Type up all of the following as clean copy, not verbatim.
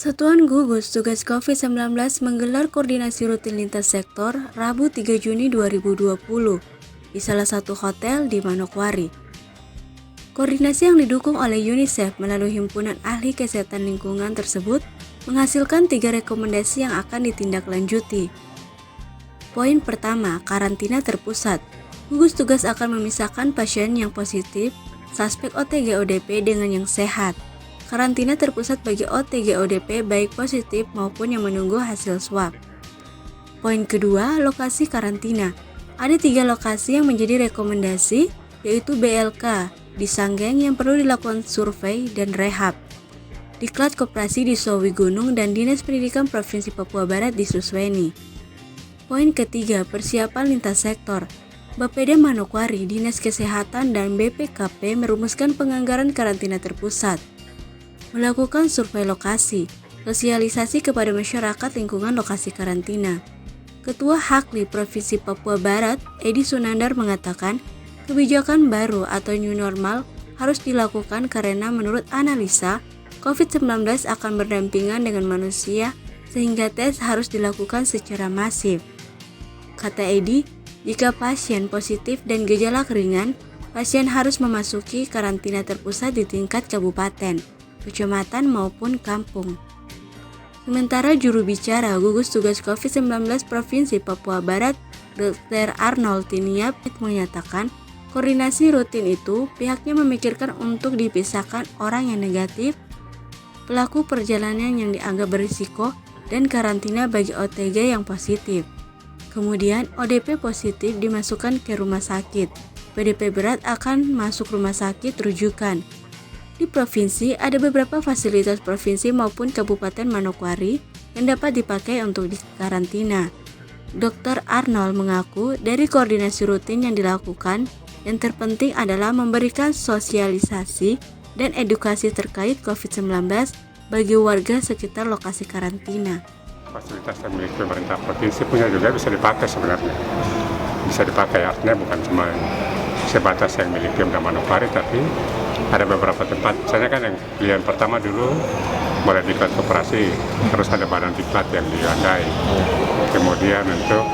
Satuan Gugus Tugas COVID-19 menggelar koordinasi rutin lintas sektor Rabu 3 Juni 2020 di salah satu hotel di Manokwari. Koordinasi yang didukung oleh UNICEF melalui Himpunan Ahli Kesehatan Lingkungan tersebut menghasilkan 3 rekomendasi yang akan ditindaklanjuti. Poin pertama, karantina terpusat. Gugus tugas akan memisahkan pasien yang positif, suspek OTG/ODP dengan yang sehat. Karantina terpusat bagi OTG/ODP baik positif maupun yang menunggu hasil swab. Poin kedua, lokasi karantina. Ada 3 lokasi yang menjadi rekomendasi, yaitu BLK di Sanggeng yang perlu dilakukan survei dan rehab, Diklat Koperasi di Sowi Gunung dan Dinas Pendidikan Provinsi Papua Barat di Susweni. Poin ketiga, persiapan lintas sektor. Bapeda Manokwari, Dinas Kesehatan dan BPKP merumuskan penganggaran karantina terpusat, melakukan survei lokasi, sosialisasi kepada masyarakat lingkungan lokasi karantina. Ketua Hakli Provinsi Papua Barat, Edi Sunandar mengatakan, kebijakan baru atau new normal harus dilakukan karena menurut analisa, COVID-19 akan berdampingan dengan manusia sehingga tes harus dilakukan secara masif. Kata Edi, jika pasien positif dan gejala ringan, pasien harus memasuki karantina terpusat di tingkat kabupaten, kecamatan maupun kampung. Sementara juru bicara gugus tugas COVID-19 Provinsi Papua Barat, Dr. Arnold Tiniap menyatakan, koordinasi rutin itu pihaknya memikirkan untuk dipisahkan orang yang negatif, pelaku perjalanan yang dianggap berisiko, dan karantina bagi OTG yang positif. Kemudian ODP positif dimasukkan ke rumah sakit, PDP berat akan masuk rumah sakit rujukan. Di provinsi, ada beberapa fasilitas provinsi maupun Kabupaten Manokwari yang dapat dipakai untuk dikarantina. Dr. Arnold mengaku dari koordinasi rutin yang dilakukan, yang terpenting adalah memberikan sosialisasi dan edukasi terkait COVID-19 bagi warga sekitar lokasi karantina. Fasilitas yang milik pemerintah provinsi punya juga bisa dipakai sebenarnya. Bisa dipakai, artinya bukan cuma sebatas yang milik Pemda Manokwari, tapi ada beberapa tempat. Misalnya kan yang pilihan pertama dulu mulai diklat koperasi, terus ada badan diklat yang diandai. Kemudian untuk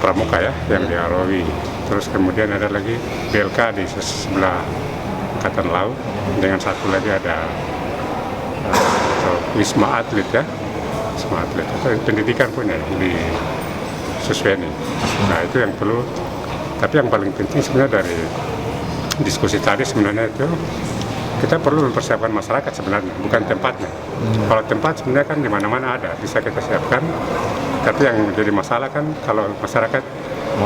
pramuka ya yang di Arawi. Terus kemudian ada lagi BLK di sebelah Angkatan Laut, dengan satu lagi ada Wisma Atlet ya, Wisma Atlet itu pendidikan punya di Susweni. Nah itu yang perlu. Tapi yang paling penting sebenarnya dari diskusi tadi sebenarnya itu kita perlu mempersiapkan masyarakat sebenarnya, bukan tempatnya. Kalau tempat sebenarnya kan di mana-mana ada, bisa kita siapkan. Tapi yang menjadi masalah kan kalau masyarakat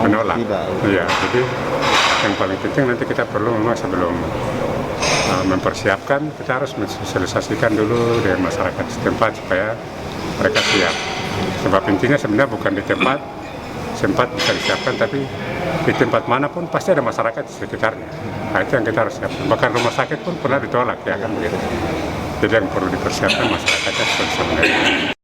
menolak. Iya, jadi yang paling penting nanti kita perlu memang sebelum mempersiapkan, kita harus mensosialisasikan dulu dengan masyarakat setempat supaya mereka siap. Sebab intinya sebenarnya bukan di tempat bisa disiapkan, tapi di tempat manapun pasti ada masyarakat di sekitarnya. Nah itu yang kita harus siapkan. Bahkan rumah sakit pun pernah ditolak ya kan begitu. Jadi yang perlu dipersiapkan masyarakatnya supaya bisa menerima.